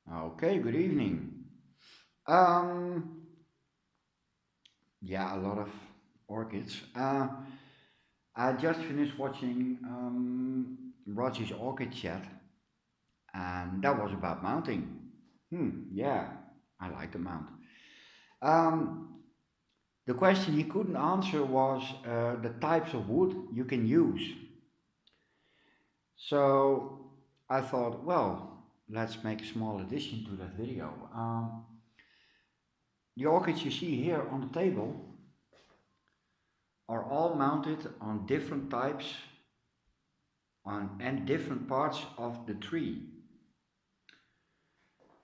Okay, good evening. Um, yeah, a lot of orchids. I just finished watching Roger's Orchid Chat, and that was about mounting. Yeah, I like the mount. Um, the question he couldn't answer was the types of wood you can use. So I thought, well, let's make a small addition to that video. The orchids you see here on the table are all mounted on different types and different parts of the tree.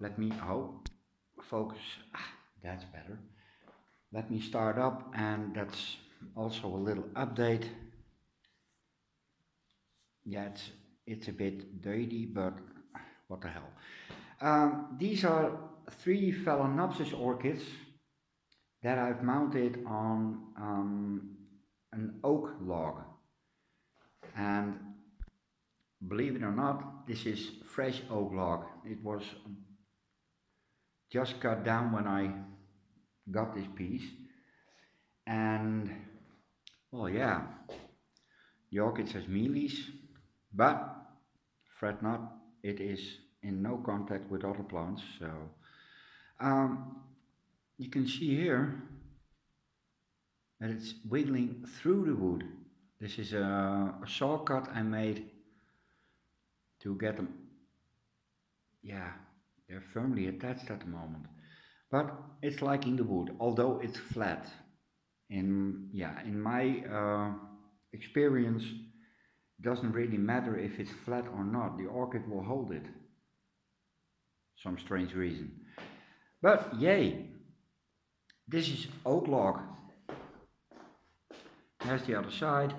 Let me focus. That's better. Let me start up, and that's also a little update. Yeah, it's a bit dirty, but what the hell. These are three Phalaenopsis orchids that I've mounted on an oak log. And believe it or not, this is fresh oak log. It was just cut down when I got this piece. And well, yeah, the orchid has mealies, but fret not, it is in no contact with other plants. So um, you can see here that it's wiggling through the wood. This is a saw cut I made to get them. Yeah, they're firmly attached at the moment, but it's like in the wood, although it's flat. In my experience, doesn't really matter if it's flat or not. The orchid will hold it. Some strange reason. But yay, this is oak log. There's the other side.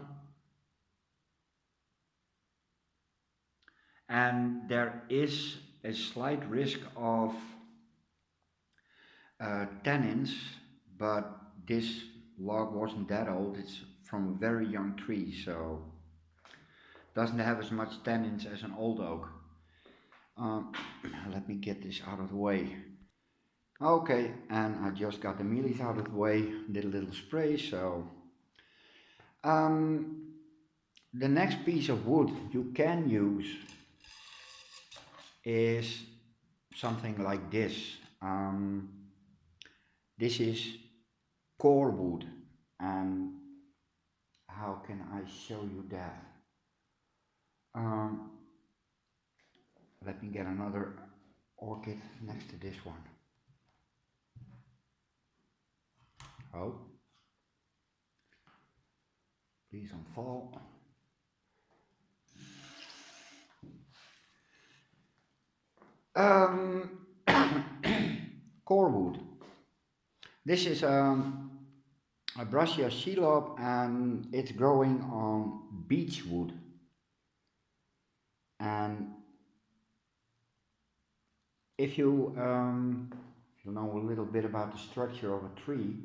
And there is a slight risk of tannins, but this log wasn't that old. It's from a very young tree, so doesn't have as much tannins as an old oak. Um, Let me get this out of the way. Okay, and I just got the mealies out of the way, did a little spray, so um, the next piece of wood you can use is something like this. This is core wood, and how can I show you that? Um, Let me get another orchid next to this one. Oh, please don't fall. Um, core wood. This is a Brassia shelob, and it's growing on beech wood. And if you know a little bit about the structure of a tree,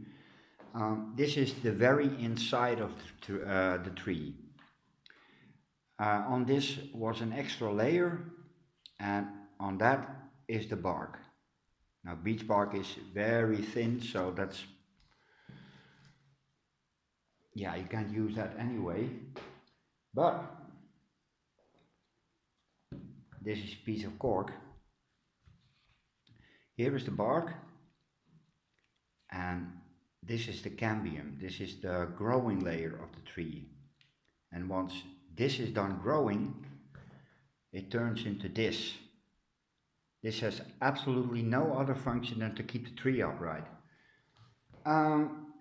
this is the very inside of the tree. On this was an extra layer, and on that is the bark. Now, beech bark is very thin, so that's, yeah, you can't use that anyway. But this is a piece of cork. Here is the bark, and this is the cambium. This is the growing layer of the tree. And once this is done growing, it turns into this. This has absolutely no other function than to keep the tree upright. Um,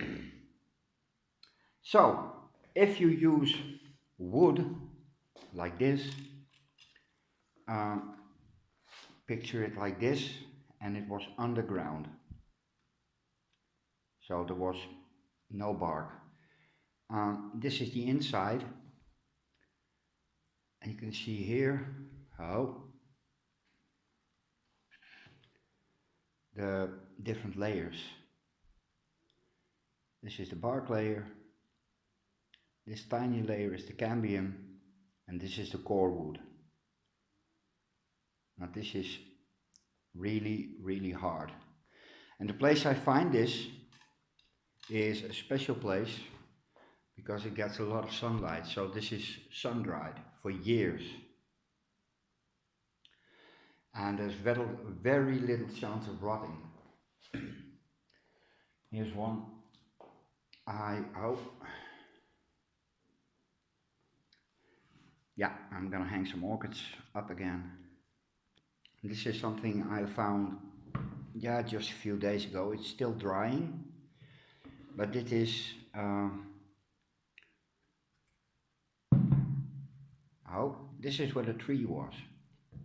so, if you use wood like this, uh, picture it like this, and it was underground. So there was no bark. This is the inside, and you can see here the different layers. This is the bark layer, this tiny layer is the cambium, and this is the core wood. Now this is really, really hard. And the place I find this is a special place because it gets a lot of sunlight. So this is sun dried for years. And there's very little chance of rotting. Here's one. Yeah, I'm gonna hang some orchids up again. This is something I found, yeah, just a few days ago. It's still drying, but it is, this is where the tree was.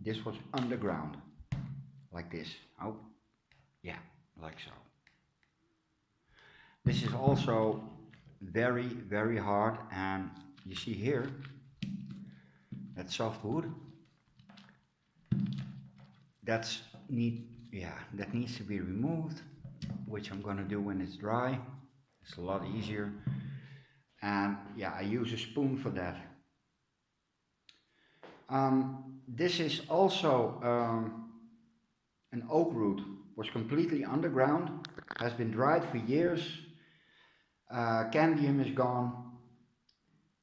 This was underground, like this. Oh, yeah, like so. This is also very, very hard, and you see here, that soft wood, that needs to be removed, which I'm gonna do when it's dry. It's a lot easier. And yeah, I use a spoon for that. This is also an oak root, was completely underground, has been dried for years. Cambium is gone,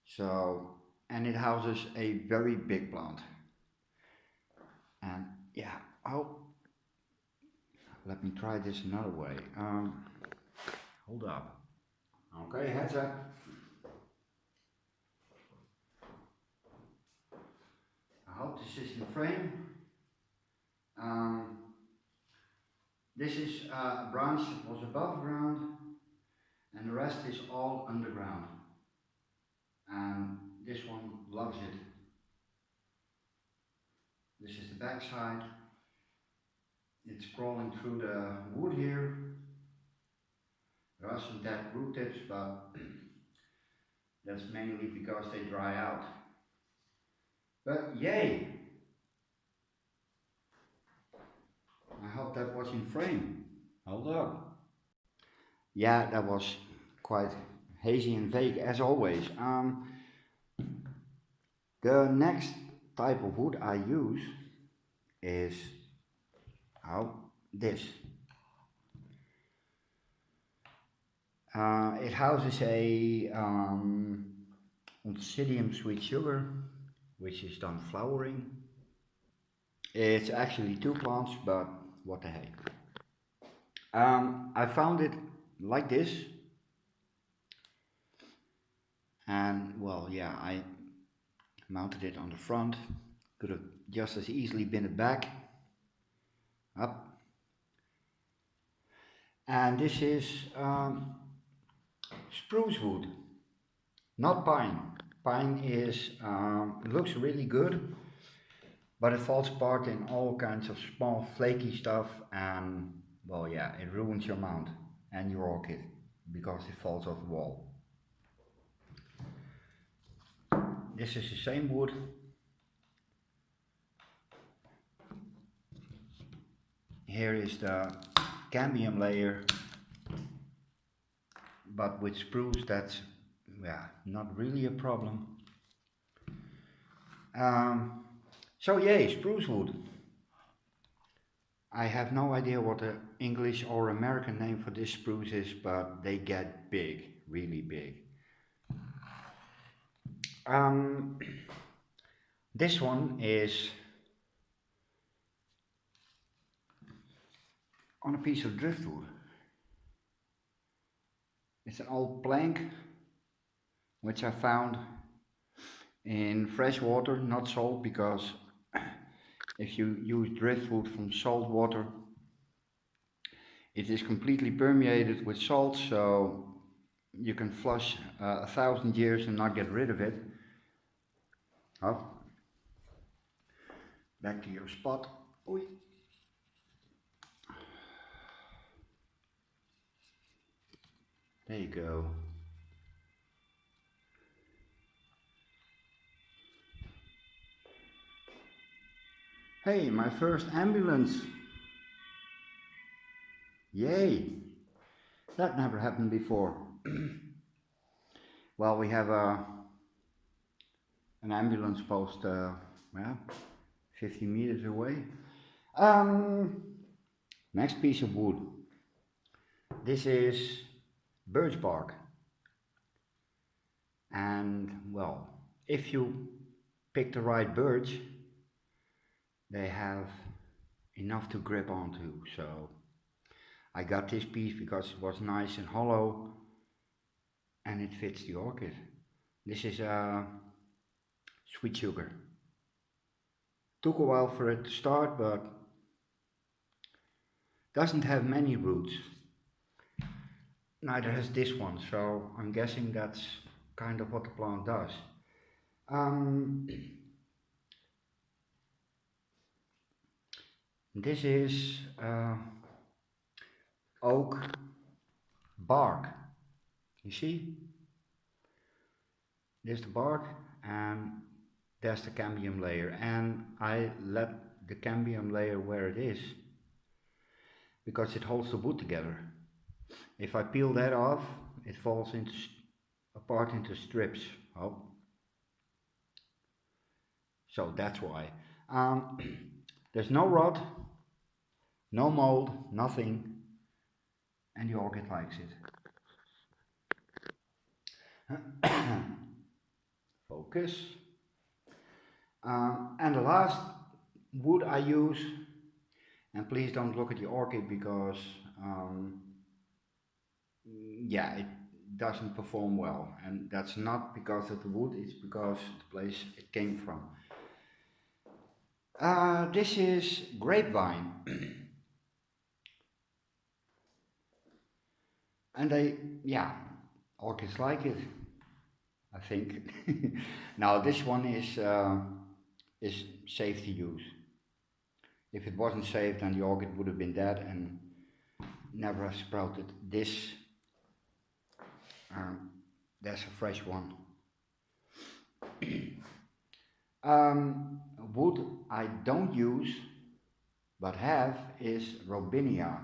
so, and it houses a very big plant. And yeah, let me try this another way. Hold up. Okay, heads up. I hope this is in frame. This is a branch that was above ground, and the rest is all underground. And this one loves it. This is the back side. It's crawling through the wood here. There are some dead root tips, but that's mainly because they dry out. But yay! I hope that was in frame. Hold up. Yeah, that was quite hazy and vague as always. The next type of wood I use is this. It houses a Oncidium sweet sugar, which is done flowering. It's actually two plants, but what the heck. I found it like this, and well, yeah, I mounted it on the front. Could have just as easily been at back. Up. And this is spruce wood, not pine. Pine is looks really good, but it falls apart in all kinds of small flaky stuff, and well, yeah, it ruins your mount and your orchid because it falls off the wall. This is the same wood. Here is the cambium layer, but with spruce that's, yeah, not really a problem. So yay, spruce wood. I have no idea what the English or American name for this spruce is, but they get big, really big. This one is on a piece of driftwood. It's an old plank which I found in fresh water, not salt, because if you use driftwood from salt water, it is completely permeated with salt, so you can flush 1,000 years and not get rid of it. Oh, back to your spot. Oei. There you go. Hey, my first ambulance. Yay! That never happened before. Well, we have an ambulance post, 50 meters away. Next piece of wood. This is birch bark. And well, if you pick the right birch, they have enough to grip onto. So I got this piece because it was nice and hollow and it fits the orchid. This is sweet sugar. Took a while for it to start, but doesn't have many roots. Neither has this one, so I'm guessing that's kind of what the plant does. Um, this is oak bark. You see? There's the bark and there's the cambium layer, and I let the cambium layer where it is because it holds the wood together. If I peel that off, it falls apart into strips. Oh, so that's why. There's no rot, no mold, nothing, and the orchid likes it. Focus. And the last wood I use, and please don't look at the orchid because yeah, it doesn't perform well, and that's not because of the wood, it's because the place it came from. This is grapevine. And yeah, orchids like it, I think. Now this one is safe to use. If it wasn't safe, then the orchid would have been dead and never have sprouted. There's a fresh one. Wood I don't use but have is Robinia.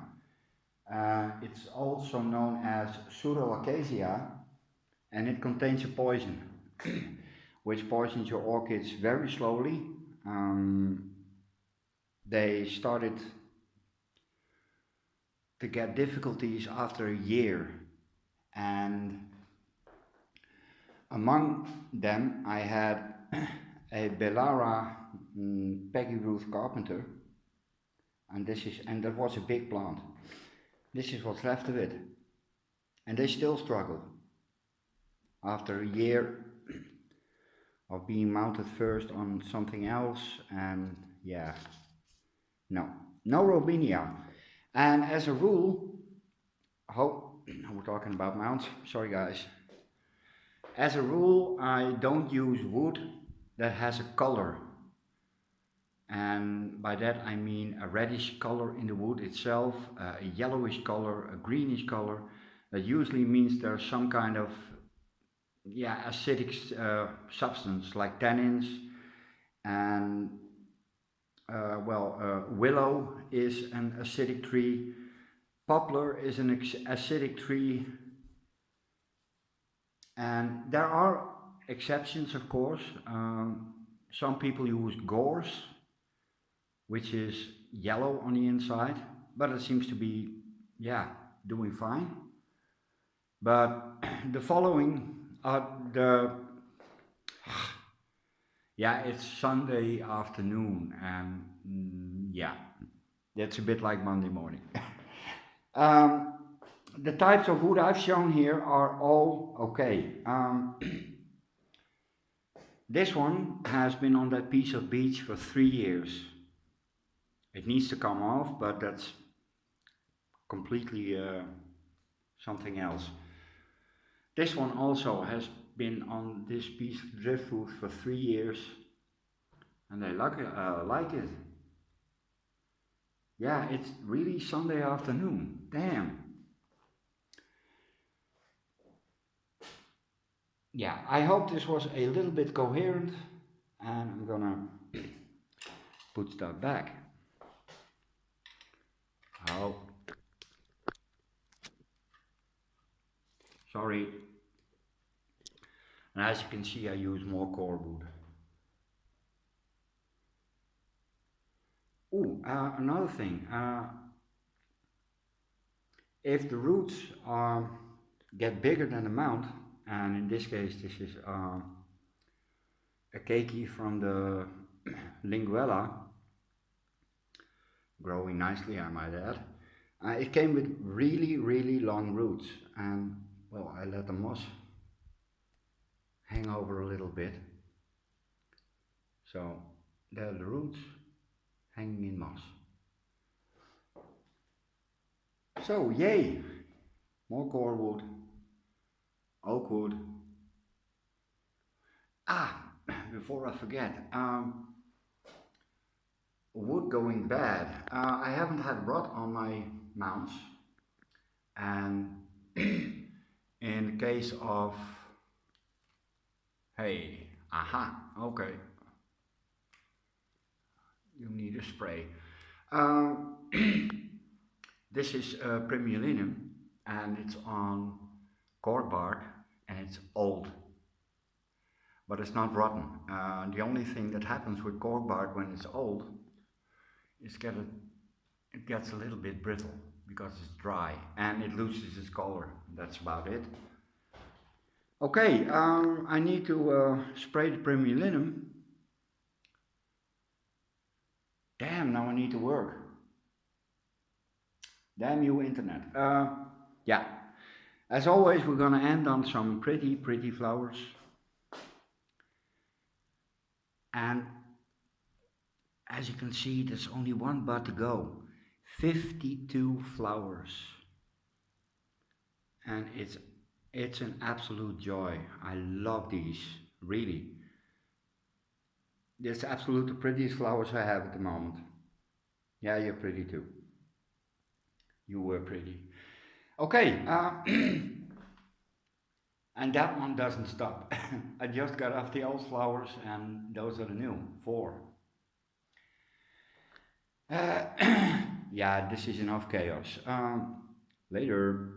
It's also known as Pseudoacacia, and it contains a poison which poisons your orchids very slowly. They started to get difficulties after a year, and among them I had a Bellara Peggy Ruth Carpenter, and that was a big plant. This is what's left of it, and they still struggle after a year of being mounted first on something else. And yeah, no Robinia. And as a rule, we're talking about mounts, sorry guys. As a rule, I don't use wood that has a color, and by that I mean a reddish color in the wood itself, a yellowish color, a greenish color. That usually means there's some kind of acidic substance like tannins, and willow is an acidic tree, poplar is an acidic tree, and there are exceptions, of course. Some people use gorse, which is yellow on the inside, but it seems to be, doing fine. But the following are it's Sunday afternoon, and that's a bit like Monday morning. The types of wood I've shown here are all okay. This one has been on that piece of beech for 3 years. It needs to come off, but that's completely something else. This one also has been on this piece of driftwood for 3 years, and they like it. Yeah, it's really Sunday afternoon. Damn. Yeah, I hope this was a little bit coherent, and I'm gonna put stuff back. Oh, sorry. And as you can see, I use more core wood. Another thing. if the roots get bigger than the mount, and in this case this is a keiki from the Linguella, growing nicely I might add. It came with really long roots, and well, I let the moss hang over a little bit, so there are the roots hanging in moss. So yay, more core wood, oak wood. Before I forget, wood going bad. I haven't had rot on my mounts, and in case of, hey, okay, you need a spray. This is Primulinum, and it's on cork bark, and it's old, but it's not rotten. The only thing that happens with cork bark when it's old is it gets a little bit brittle because it's dry, and it loses its color. That's about it. Okay, I need to spray the Primulinum. Damn, now I need to work. Damn you, internet. Yeah, as always, we're gonna end on some pretty flowers. And as you can see, there's only one bud to go. 52 flowers. And it's an absolute joy. I love these, really. It's absolutely the prettiest flowers I have at the moment. Yeah, you're pretty too. You were pretty. Okay, and that one doesn't stop. I just got off the old flowers, and those are the new 4. Yeah, this is enough chaos. Later.